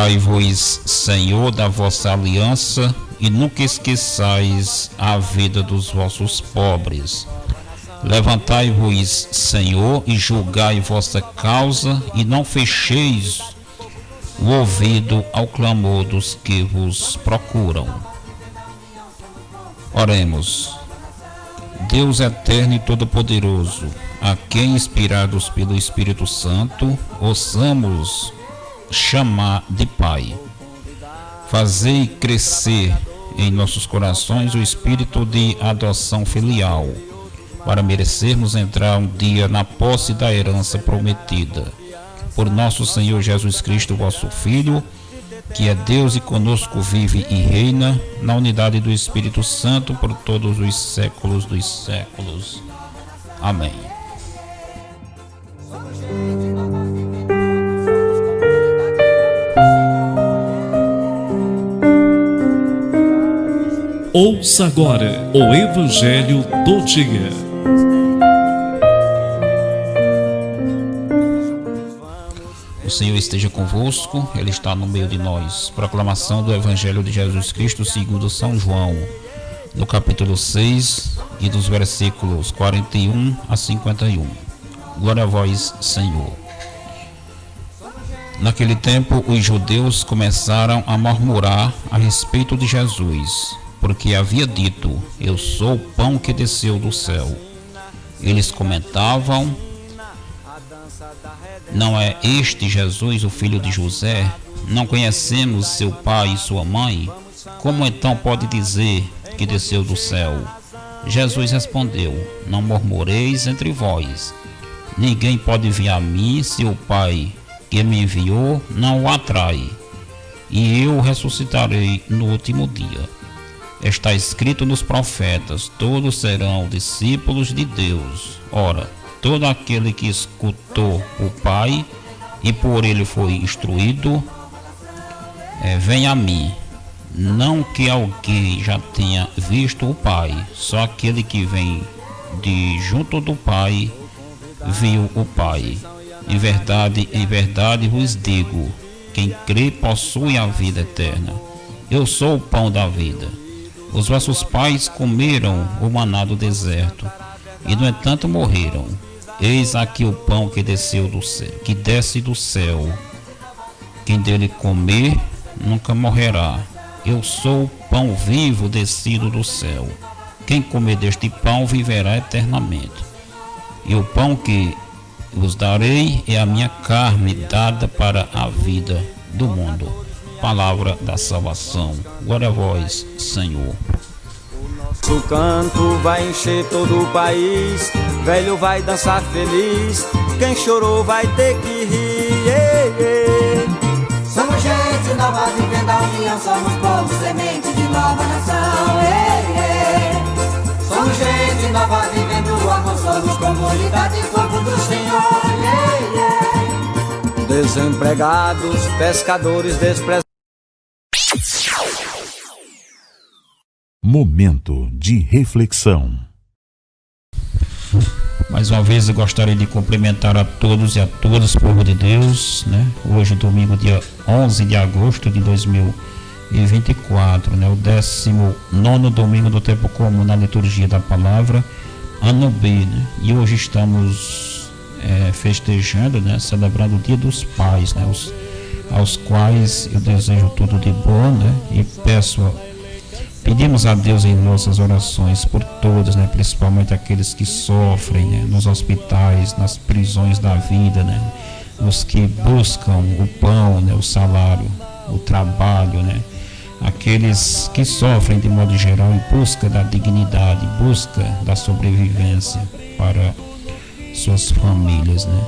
Lembrai-vos, Senhor, da vossa aliança e nunca esqueçais a vida dos vossos pobres. Levantai-vos, Senhor, e julgai vossa causa e não fecheis o ouvido ao clamor dos que vos procuram. Oremos. Deus eterno e todo-poderoso, a quem, inspirados pelo Espírito Santo, ouçamos chamar de Pai. Fazei crescer em nossos corações o espírito de adoção filial, para merecermos entrar um dia na posse da herança prometida. Por nosso Senhor Jesus Cristo, vosso Filho, que é Deus e conosco vive e reina, na unidade do Espírito Santo, por todos os séculos dos séculos. Amém. Ouça agora o Evangelho do Dia. O Senhor esteja convosco, Ele está no meio de nós. Proclamação do Evangelho de Jesus Cristo segundo São João, no capítulo 6 e dos versículos 41 a 51. Glória a vós, Senhor. Naquele tempo, os judeus começaram a murmurar a respeito de Jesus, porque havia dito: eu sou o pão que desceu do céu. Eles comentavam: não é este Jesus, o filho de José? Não conhecemos seu pai e sua mãe? Como então pode dizer que desceu do céu? Jesus respondeu: não murmureis entre vós. Ninguém pode vir a mim se o Pai que me enviou não o atrai, e eu o ressuscitarei no último dia. Está escrito nos profetas: todos serão discípulos de Deus. Ora, todo aquele que escutou o Pai e por ele foi instruído, vem a mim. Não que alguém já tenha visto o Pai, só aquele que vem de junto do Pai viu o Pai. Em verdade vos digo, quem crê possui a vida eterna. Eu sou o pão da vida. Os vossos pais comeram o maná do deserto e no entanto morreram. Eis aqui o pão que desceu do céu, que desce do céu. Quem dele comer nunca morrerá. Eu sou o pão vivo descido do céu. Quem comer deste pão viverá eternamente. E o pão que vos darei é a minha carne dada para a vida do mundo. Palavra da salvação. Glória a vós, Senhor. O canto vai encher todo o país, velho vai dançar feliz, quem chorou vai ter que rir. Somos gente nova vivendo a união, somos povo, semente de nova nação. Somos gente nova vivendo o amor, somos comunidade, povo do Senhor. Desempregados, pescadores desprezados. Momento de reflexão. Mais uma vez eu gostaria de cumprimentar a todos e a todas, povo de Deus, né? Hoje, domingo, dia 11 de agosto de 2024, né? O 19º domingo do tempo comum na liturgia da palavra, ano B, né? E hoje estamos festejando, né? Celebrando o Dia dos Pais, né? Aos quais eu desejo tudo de bom, né? E pedimos a Deus em nossas orações por todos, né? Principalmente aqueles que sofrem, né? Nos hospitais, nas prisões da vida, né? Os que buscam o pão, né? O salário, o trabalho, né? Aqueles que sofrem de modo geral em busca da dignidade, busca da sobrevivência para suas famílias, né?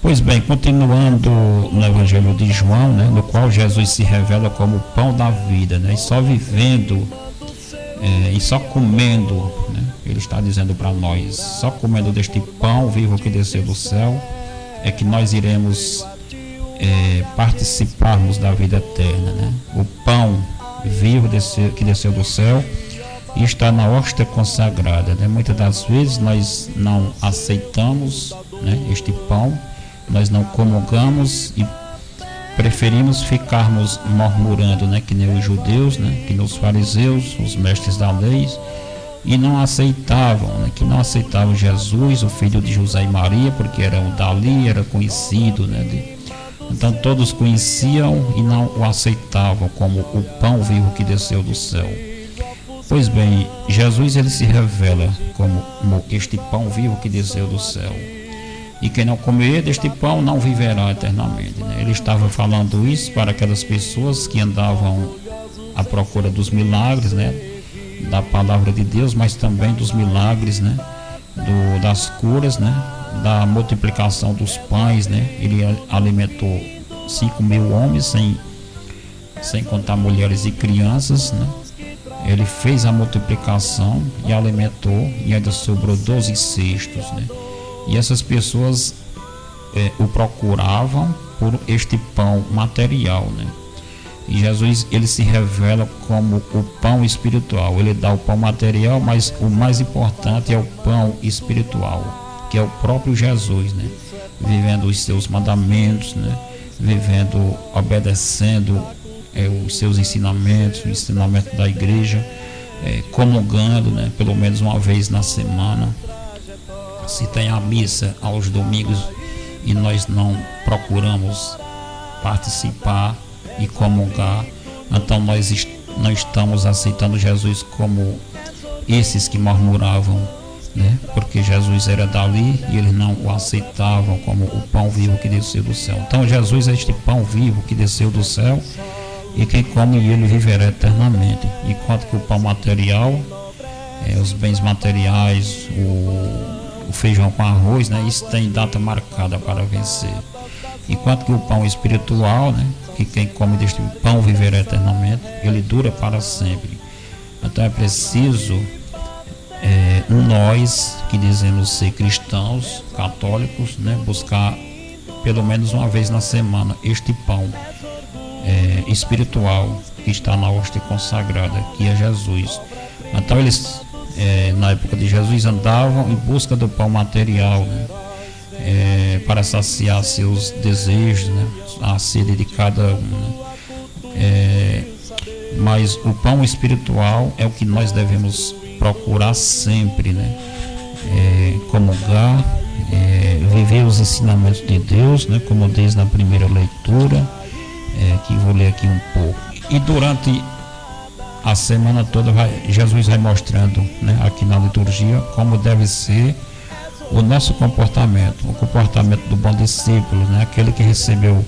Pois bem, continuando no Evangelho de João, né? No qual Jesus se revela como o pão da vida, né? E só vivendo e só comendo, né? Ele está dizendo para nós, só comendo deste pão vivo que desceu do céu, é que nós iremos participarmos da vida eterna, né? O pão vivo que desceu do céu e está na hóstia consagrada, né? Muitas das vezes nós não aceitamos, né, este pão, nós não comungamos e preferimos ficarmos murmurando, né, que nem os judeus, né, que nem os fariseus, os mestres da lei, e não aceitavam, né, que não aceitavam Jesus, o filho de José e Maria, porque era o dali, era conhecido, né, então todos conheciam e não o aceitavam como o pão vivo que desceu do céu. Pois bem, Jesus ele se revela como este pão vivo que desceu do céu. E quem não comer deste pão não viverá eternamente, né? Ele estava falando isso para aquelas pessoas que andavam à procura dos milagres, né, da palavra de Deus, mas também dos milagres, né, das curas, né, da multiplicação dos pães, né? Ele alimentou 5.000 homens, sem contar mulheres e crianças, né? Ele fez a multiplicação e alimentou, e ainda sobrou 12 cestos, né? E essas pessoas o procuravam por este pão material, né? E Jesus ele se revela como o pão espiritual. Ele dá o pão material, mas o mais importante é o pão espiritual, que é o próprio Jesus, né? Vivendo os seus mandamentos, né? Vivendo, obedecendo os seus ensinamentos, o ensinamento da igreja, comungando, né? Pelo menos uma vez na semana. Se tem a missa aos domingos e nós não procuramos participar e comungar, então nós não estamos aceitando Jesus como esses que murmuravam, né? Porque Jesus era dali e eles não o aceitavam como o pão vivo que desceu do céu. Então Jesus é este pão vivo que desceu do céu, e quem come ele viverá eternamente. Enquanto que o pão material, os bens materiais, o feijão com arroz, né, isso tem data marcada para vencer. Enquanto que o pão espiritual, né, que quem come deste pão viverá eternamente, ele dura para sempre. Então é preciso nós que dizemos ser cristãos, católicos, né, buscar pelo menos uma vez na semana este pão espiritual que está na hóstia consagrada, que é Jesus. Então eles na época de Jesus andavam em busca do pão material, né, para saciar seus desejos, né, a sede de cada um, né. Mas o pão espiritual é o que nós devemos procurar sempre, né, comungar, viver os ensinamentos de Deus, né, como diz na primeira leitura, que vou ler aqui um pouco. E durante a semana toda Jesus vai mostrando, né, aqui na liturgia, como deve ser o nosso comportamento, o comportamento do bom discípulo, né, aquele que recebeu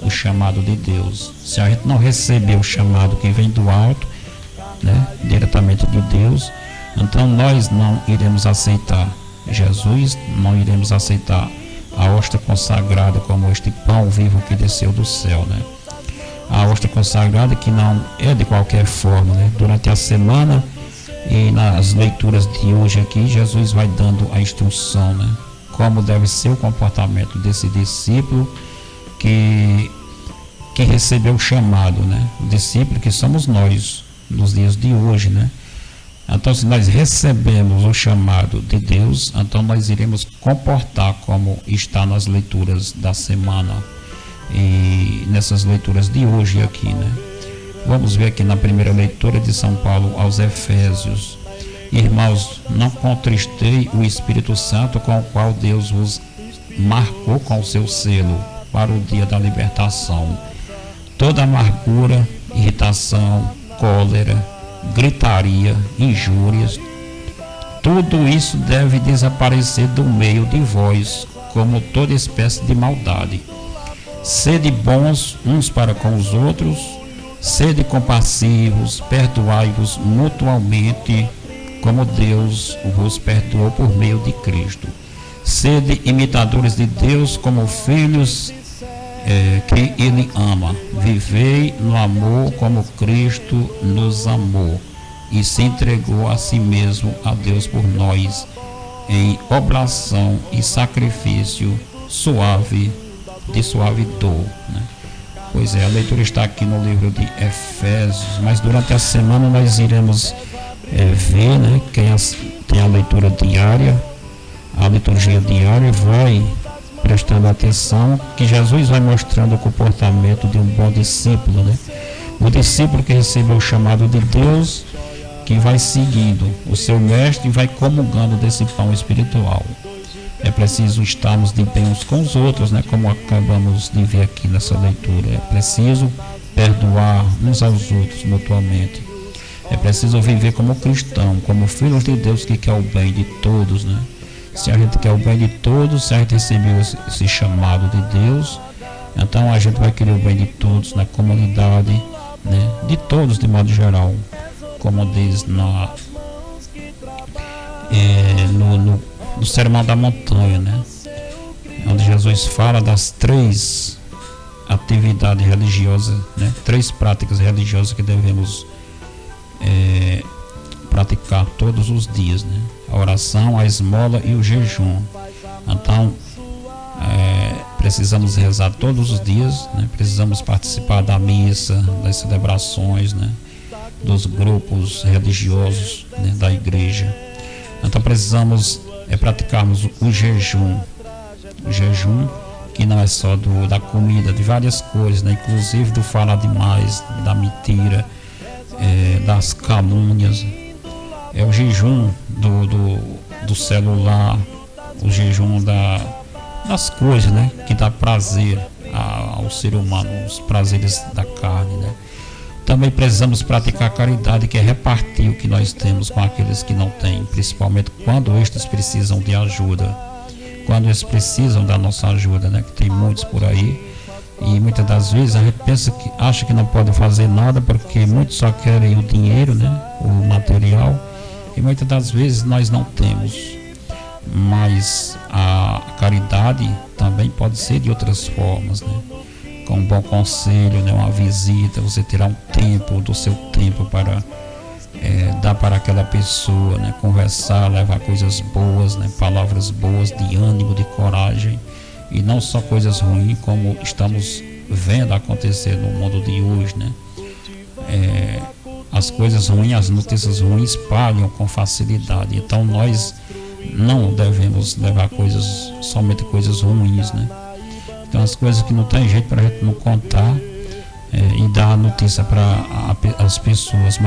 o chamado de Deus. Se a gente não receber o chamado que vem do alto, né, diretamente de Deus, então nós não iremos aceitar Jesus, não iremos aceitar a hóstia consagrada como este pão vivo que desceu do céu, né? A hóstia consagrada que não é de qualquer forma, né? Durante a semana e nas leituras de hoje aqui, Jesus vai dando a instrução, né, como deve ser o comportamento desse discípulo que recebeu o chamado, né? O discípulo que somos nós nos dias de hoje, né? Então, se nós recebemos o chamado de Deus, então nós iremos comportar como está nas leituras da semana e nessas leituras de hoje aqui, né? Vamos ver aqui na primeira leitura de São Paulo aos Efésios. Irmãos, não contristei o Espírito Santo, com o qual Deus vos marcou com o seu selo para o dia da libertação. Toda amargura, irritação, cólera, gritaria, injúrias, tudo isso deve desaparecer do meio de vós, como toda espécie de maldade. Sede bons uns para com os outros, sede compassivos, perdoai-vos mutualmente, como Deus vos perdoou por meio de Cristo. Sede imitadores de Deus como filhos que Ele ama. Vivei no amor como Cristo nos amou e se entregou a si mesmo a Deus por nós, em oblação e sacrifício de suave dor, né? Pois é, a leitura está aqui no livro de Efésios, mas durante a semana nós iremos ver, né, quem tem a leitura diária, a liturgia diária vai prestando atenção, que Jesus vai mostrando o comportamento de um bom discípulo, né? O discípulo que recebeu o chamado de Deus, que vai seguindo o seu mestre e vai comungando desse pão espiritual. É preciso estarmos de bem uns com os outros, né? Como acabamos de ver aqui nessa leitura. É preciso perdoar uns aos outros mutuamente. É preciso viver como cristão, como filhos de Deus que quer o bem de todos, né? Se a gente quer o bem de todos, se a gente recebeu esse chamado de Deus, então a gente vai querer o bem de todos na comunidade, né? De todos de modo geral, como diz no Sermão da Montanha, né? Onde Jesus fala das 3 atividades religiosas, né? 3 práticas religiosas que devemos praticar todos os dias, né? A oração, a esmola e o jejum. Então precisamos rezar todos os dias, né? Precisamos participar da missa, das celebrações, né? Dos grupos religiosos, né? Da igreja. Então precisamos praticarmos o jejum que não é só da comida, de várias coisas, né? Inclusive do falar demais, da mentira, das calúnias. É o jejum do celular, o jejum das coisas, né? Que dá prazer ao ser humano, os prazeres da carne, né? Também precisamos praticar a caridade, que é repartir o que nós temos com aqueles que não têm, principalmente quando estes precisam de ajuda, quando eles precisam da nossa ajuda, né? Que tem muitos por aí, e muitas das vezes a gente acha que não pode fazer nada porque muitos só querem o dinheiro, né? O material, e muitas das vezes nós não temos. Mas a caridade também pode ser de outras formas, né? Com um bom conselho, né? Uma visita, você tirar um tempo do seu tempo para dar para aquela pessoa, né? Conversar, levar coisas boas, né? Palavras boas de ânimo, de coragem, e não só coisas ruins, como estamos vendo acontecer no mundo de hoje, né? As coisas ruins, as notícias ruins espalham com facilidade. Então nós não devemos levar somente coisas ruins, né? Então as coisas que não tem jeito para a gente não contar e dar a notícia para as pessoas,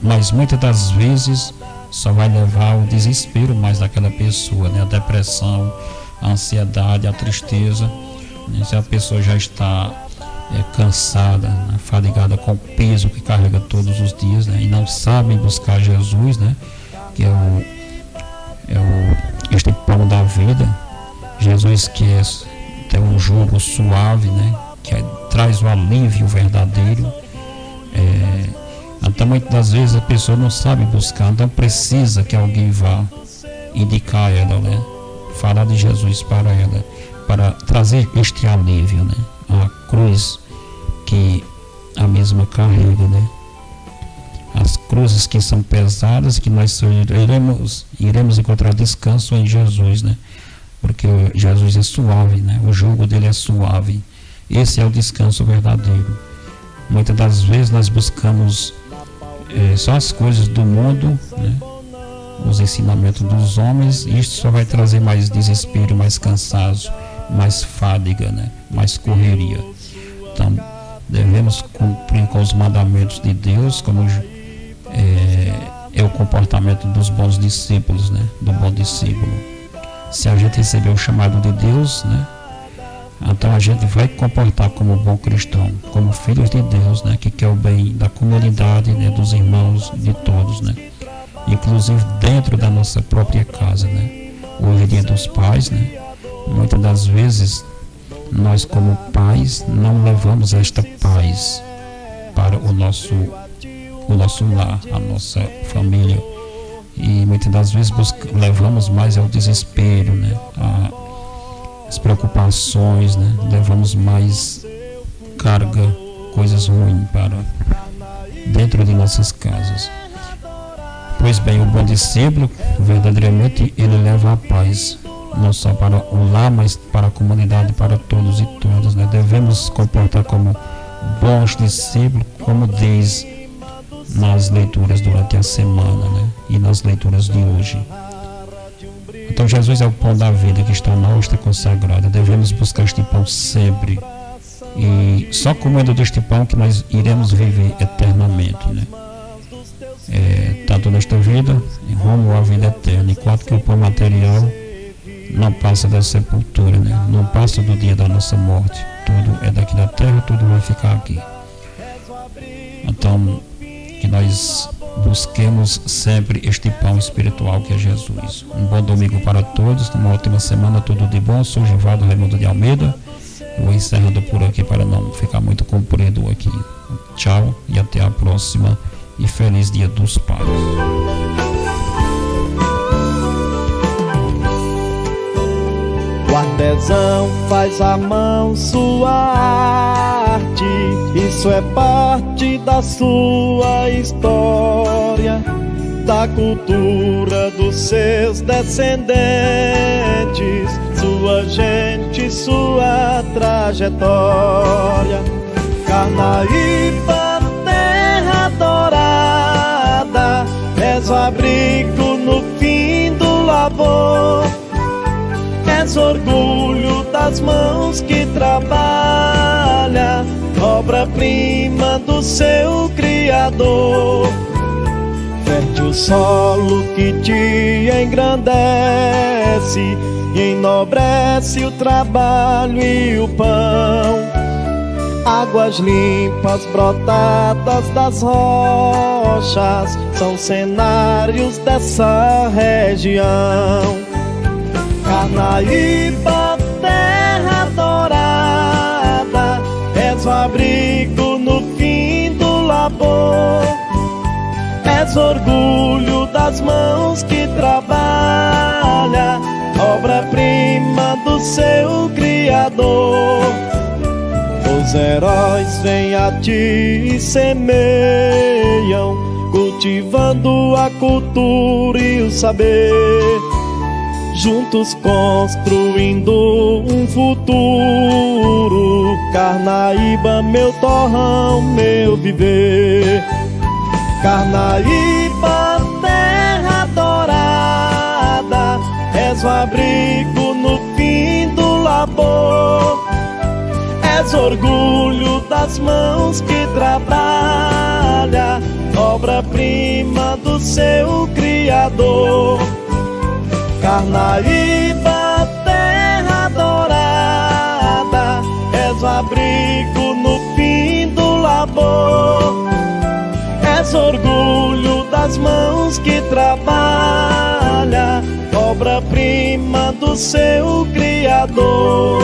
mas muitas das vezes só vai levar ao desespero mais daquela pessoa, né? A depressão, a ansiedade, a tristeza, né? Se a pessoa já está cansada, né? Fadigada com o peso que carrega todos os dias, né? E não sabem buscar Jesus, né? Que este pão da vida, Jesus, que é um jugo suave, né? Que traz o alívio verdadeiro. Então muitas das vezes a pessoa não sabe buscar, então precisa que alguém vá indicar ela, né? Falar de Jesus para ela, para trazer este alívio, né? A cruz que a mesma carrega, né? As cruzes que são pesadas, que nós iremos encontrar descanso em Jesus, né? Porque Jesus é suave, né? O jugo dele é suave. Esse é o descanso verdadeiro. Muitas das vezes nós buscamos só as coisas do mundo, né? Os ensinamentos dos homens, e isso só vai trazer mais desespero, mais cansaço, mais fadiga, né? Mais correria. Então devemos cumprir com os mandamentos de Deus, como é o comportamento dos bons discípulos, né? Do bom discípulo. Se a gente receber o chamado de Deus, né? Então a gente vai comportar como bom cristão, como filhos de Deus, né? Que quer o bem da comunidade, né? Dos irmãos, de todos, né? Inclusive dentro da nossa própria casa, né? Hoje é dia dos pais, né? Muitas das vezes nós, como pais, não levamos esta paz para o nosso lar, a nossa família, e muitas das vezes levamos mais ao desespero, né? As preocupações, né? Levamos mais carga, coisas ruins para dentro de nossas casas. Pois bem, o bom discípulo, verdadeiramente, ele leva a paz, não só para o lar, mas para a comunidade, para todos e todas, né? Devemos comportar como bons discípulos, como diz nas leituras durante a semana, né? E nas leituras de hoje. Então Então Jesus é o pão da vida que está na hóstia consagrada. Devemos buscar este pão sempre. E só comendo deste pão que nós iremos viver eternamente, né? Tanto nesta vida, rumo à vida eterna. Enquanto que o pão material não passa da sepultura, né? Não passa do dia da nossa morte. Tudo é daqui da terra, tudo vai ficar aqui. Então, que nós busquemos sempre este pão espiritual que é Jesus. Um bom domingo para todos, uma ótima semana, tudo de bom. Sou Givaldo Raimundo de Almeida. Eu vou encerrando por aqui para não ficar muito comprido aqui. Tchau e até a próxima. E feliz Dia dos Pais. O artesão faz à mão sua arte, isso é parte da sua história, da cultura dos seus descendentes, sua gente, sua trajetória. Carnaíba, terra dourada, és o abrigo no fim do labor. És orgulho das mãos que trabalha, obra-prima do seu Criador. Fértil solo que te engrandece e enobrece o trabalho e o pão. Águas limpas brotadas das rochas são cenários dessa região. Carnaíba, terra dourada, és o abrigo no fim do labor. És orgulho das mãos que trabalha, obra-prima do seu Criador. Os heróis vêm a ti e semeiam, cultivando a cultura e o saber, juntos construindo um futuro. Carnaíba, meu torrão, meu viver. Carnaíba, terra dourada, és o abrigo no fim do labor. És orgulho das mãos que trabalha, obra-prima do seu Criador. Carnaíba, terra dourada, és o abrigo no fim do labor. És orgulho das mãos que trabalha, obra-prima do seu Criador.